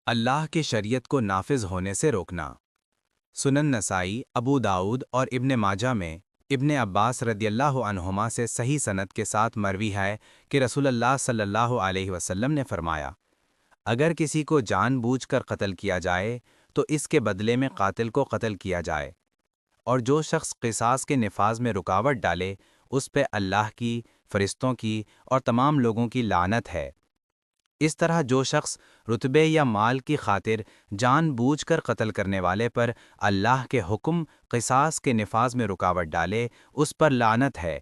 اللہ کے شریعت کو نافذ ہونے سے روکنا۔ سنن نسائی، ابو داؤد اور ابن ماجہ میں ابن عباس رضی اللہ عنہما سے صحیح سند کے ساتھ مروی ہے کہ رسول اللہ صلی اللہ علیہ وسلم نے فرمایا، اگر کسی کو جان بوجھ کر قتل کیا جائے تو اس کے بدلے میں قاتل کو قتل کیا جائے، اور جو شخص قصاص کے نفاذ میں رکاوٹ ڈالے اس پہ اللہ کی، فرشتوں کی اور تمام لوگوں کی لعنت ہے۔ اس طرح جو شخص رتبے یا مال کی خاطر جان بوجھ کر قتل کرنے والے پر اللہ کے حکم قصاص کے نفاذ میں رکاوٹ ڈالے اس پر لعنت ہے۔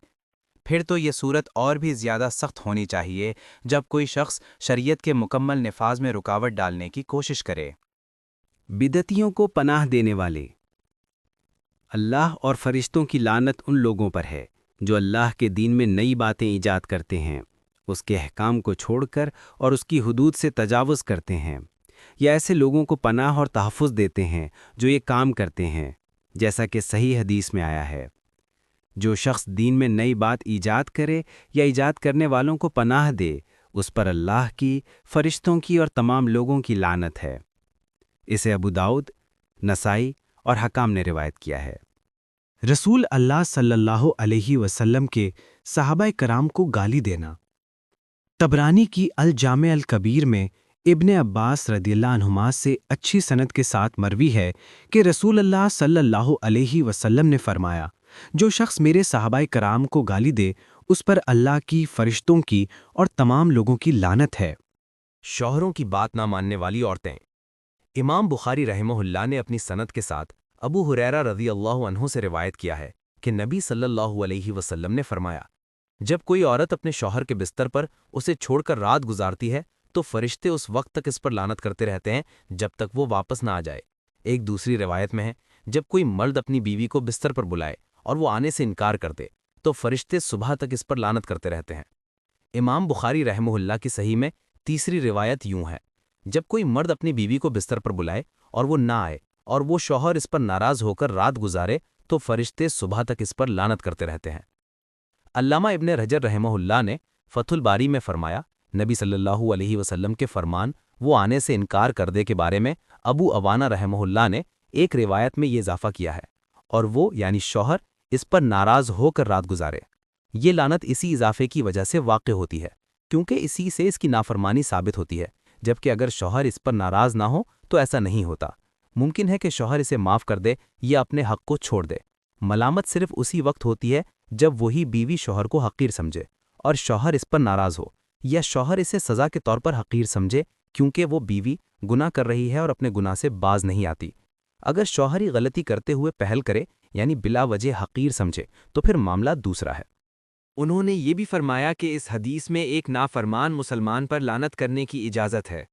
پھر تو یہ صورت اور بھی زیادہ سخت ہونی چاہیے جب کوئی شخص شریعت کے مکمل نفاذ میں رکاوٹ ڈالنے کی کوشش کرے۔ بدعتیوں کو پناہ دینے والے۔ اللہ اور فرشتوں کی لعنت ان لوگوں پر ہے جو اللہ کے دین میں نئی باتیں ایجاد کرتے ہیں، اس کے احکام کو چھوڑ کر اور اس کی حدود سے تجاوز کرتے ہیں، یا ایسے لوگوں کو پناہ اور تحفظ دیتے ہیں جو یہ کام کرتے ہیں، جیسا کہ صحیح حدیث میں آیا ہے، جو شخص دین میں نئی بات ایجاد کرے یا ایجاد کرنے والوں کو پناہ دے اس پر اللہ کی، فرشتوں کی اور تمام لوگوں کی لعنت ہے۔ اسے ابو داؤد، نسائی اور حکام نے روایت کیا ہے۔ رسول اللہ صلی اللہ علیہ وسلم کے صحابہ کرام کو گالی دینا۔ طبرانی کی الجامع الکبیر میں ابن عباس رضی اللہ عنہما سے اچھی سند کے ساتھ مروی ہے کہ رسول اللہ صلی اللہ علیہ وسلم نے فرمایا، جو شخص میرے صحابہ کرام کو گالی دے اس پر اللہ کی، فرشتوں کی اور تمام لوگوں کی لعنت ہے۔ شوہروں کی بات نہ ماننے والی عورتیں۔ امام بخاری رحمہ اللہ نے اپنی سند کے ساتھ ابو ہریرہ رضی اللہ عنہ سے روایت کیا ہے کہ نبی صلی اللہ علیہ وسلم نے فرمایا، جب کوئی عورت اپنے شوہر کے بستر پر اسے چھوڑ کر رات گزارتی ہے تو فرشتے اس وقت تک اس پر لعنت کرتے رہتے ہیں جب تک وہ واپس نہ آ جائے۔ ایک دوسری روایت میں ہے، جب کوئی مرد اپنی بیوی کو بستر پر بلائے اور وہ آنے سے انکار کر دے تو فرشتے صبح تک اس پر لعنت کرتے رہتے ہیں۔ امام بخاری رحمہ اللہ کی صحیح میں تیسری روایت یوں ہے، جب کوئی مرد اپنی بیوی کو بستر پر بلائے اور وہ نہ آئے اور وہ شوہر اس پر ناراض ہو کر رات گزارے تو فرشتے صبح تک اس پر لعنت کرتے رہتے ہیں۔ علامہ ابن رجب رحمہ اللہ نے فتح الباری میں فرمایا، نبی صلی اللہ علیہ وسلم کے فرمان وہ آنے سے انکار کر دے کے بارے میں ابو عوانہ رحمہ اللہ نے ایک روایت میں یہ اضافہ کیا ہے، اور وہ یعنی شوہر اس پر ناراض ہو کر رات گزارے۔ یہ لعنت اسی اضافے کی وجہ سے واقع ہوتی ہے کیونکہ اسی سے اس کی نافرمانی ثابت ہوتی ہے، جبکہ اگر شوہر اس پر ناراض نہ ہو تو ایسا نہیں ہوتا۔ ممکن ہے کہ شوہر اسے معاف کر دے یا اپنے حق کو چھوڑ دے۔ ملامت صرف اسی وقت ہوتی ہے جب وہی بیوی شوہر کو حقیر سمجھے اور شوہر اس پر ناراض ہو، یا شوہر اسے سزا کے طور پر حقیر سمجھے کیونکہ وہ بیوی گناہ کر رہی ہے اور اپنے گناہ سے باز نہیں آتی۔ اگر شوہر ہی غلطی کرتے ہوئے پہل کرے یعنی بلا وجہ حقیر سمجھے تو پھر معاملہ دوسرا ہے۔ انہوں نے یہ بھی فرمایا کہ اس حدیث میں ایک نافرمان مسلمان پر لعنت کرنے کی اجازت ہے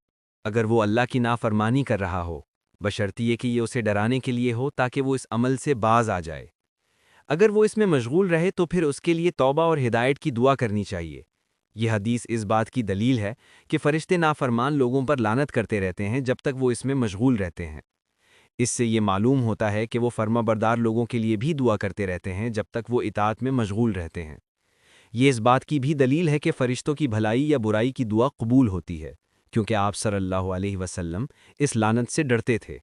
اگر وہ اللہ کی نافرمانی کر رہا ہو، بشرطیہ یہ کہ یہ اسے ڈرانے کے لیے ہو تاکہ وہ اس عمل سے باز آ جائے۔ اگر وہ اس میں مشغول رہے تو پھر اس کے لیے توبہ اور ہدایت کی دعا کرنی چاہیے۔ یہ حدیث اس بات کی دلیل ہے کہ فرشتے نافرمان لوگوں پر لعنت کرتے رہتے ہیں جب تک وہ اس میں مشغول رہتے ہیں۔ اس سے یہ معلوم ہوتا ہے کہ وہ فرما بردار لوگوں کے لیے بھی دعا کرتے رہتے ہیں جب تک وہ اطاعت میں مشغول رہتے ہیں۔ یہ اس بات کی بھی دلیل ہے کہ فرشتوں کی بھلائی یا برائی کی دعا قبول ہوتی ہے کیونکہ آپ صلی اللہ علیہ وسلم اس لعنت سے ڈرتے تھے۔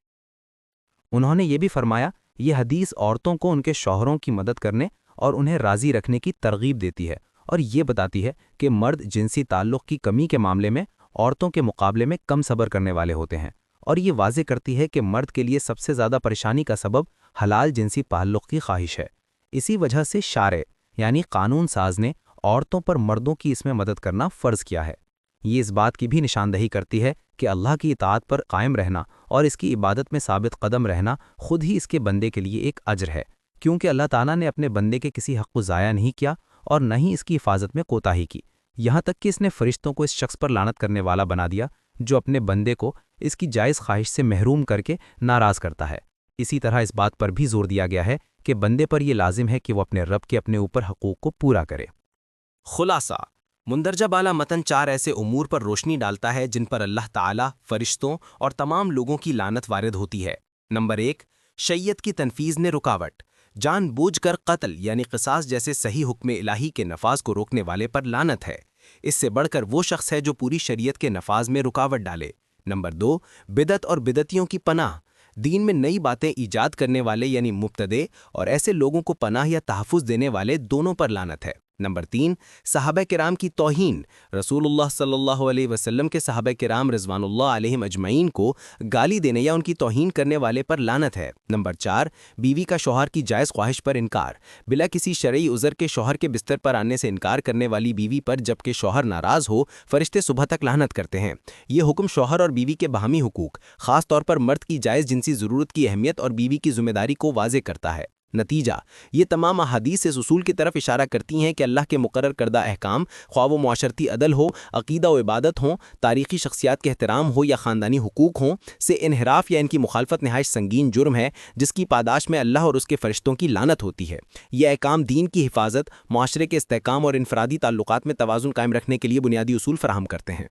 انہوں نے یہ بھی فرمایا، یہ حدیث عورتوں کو ان کے شوہروں کی مدد کرنے اور انہیں راضی رکھنے کی ترغیب دیتی ہے اور یہ بتاتی ہے کہ مرد جنسی تعلق کی کمی کے معاملے میں عورتوں کے مقابلے میں کم صبر کرنے والے ہوتے ہیں، اور یہ واضح کرتی ہے کہ مرد کے لیے سب سے زیادہ پریشانی کا سبب حلال جنسی تعلق کی خواہش ہے۔ اسی وجہ سے شارع یعنی قانون ساز نے عورتوں پر مردوں کی اس میں مدد کرنا فرض کیا ہے۔ یہ اس بات کی بھی نشاندہی کرتی ہے کہ اللہ کی اطاعت پر قائم رہنا اور اس کی عبادت میں ثابت قدم رہنا خود ہی اس کے بندے کے لیے ایک اجر ہے، کیونکہ اللہ تعالیٰ نے اپنے بندے کے کسی حق کو ضائع نہیں کیا اور نہ ہی اس کی حفاظت میں کوتاہی کی، یہاں تک کہ اس نے فرشتوں کو اس شخص پر لعنت کرنے والا بنا دیا جو اپنے بندے کو اس کی جائز خواہش سے محروم کر کے ناراض کرتا ہے۔ اسی طرح اس بات پر بھی زور دیا گیا ہے کہ بندے پر یہ لازم ہے کہ وہ اپنے رب کے اپنے اوپر حقوق کو پورا کرے۔ خلاصہ، مندرجہ بالا متن 4 ایسے امور پر روشنی ڈالتا ہے جن پر اللہ تعالیٰ، فرشتوں اور تمام لوگوں کی لعنت وارد ہوتی ہے۔ نمبر 1، شریعت کی تنفیذ میں رکاوٹ۔ جان بوجھ کر قتل یعنی قصاص جیسے صحیح حکم الہی کے نفاذ کو روکنے والے پر لعنت ہے۔ اس سے بڑھ کر وہ شخص ہے جو پوری شریعت کے نفاذ میں رکاوٹ ڈالے۔ نمبر 2، بدعت اور بدعتیوں کی پناہ۔ دین میں نئی باتیں ایجاد کرنے والے یعنی مبتدع اور ایسے لوگوں کو پناہ یا تحفظ دینے والے دونوں پر لعنت ہے۔ نمبر 3، صحابہ کرام کی توہین۔ رسول اللہ صلی اللہ علیہ وسلم کے صحابہ کرام رضوان اللہ علیہم اجمعین کو گالی دینے یا ان کی توہین کرنے والے پر لعنت ہے۔ نمبر 4، بیوی کا شوہر کی جائز خواہش پر انکار۔ بلا کسی شرعی عذر کے شوہر کے بستر پر آنے سے انکار کرنے والی بیوی پر جبکہ شوہر ناراض ہو فرشتے صبح تک لعنت کرتے ہیں۔ یہ حکم شوہر اور بیوی کے باہمی حقوق، خاص طور پر مرد کی جائز جنسی ضرورت کی اہمیت اور بیوی کی ذمہ داری کو واضح کرتا ہے۔ نتیجہ، یہ تمام احادیث اس اصول کی طرف اشارہ کرتی ہیں کہ اللہ کے مقرر کردہ احکام، خواہ وہ معاشرتی عدل ہو، عقیدہ و عبادت ہوں، تاریخی شخصیات کے احترام ہو یا خاندانی حقوق ہوں، سے انحراف یا ان کی مخالفت نہایت سنگین جرم ہے جس کی پاداش میں اللہ اور اس کے فرشتوں کی لعنت ہوتی ہے۔ یہ احکام دین کی حفاظت، معاشرے کے استحکام اور انفرادی تعلقات میں توازن قائم رکھنے کے لیے بنیادی اصول فراہم کرتے ہیں۔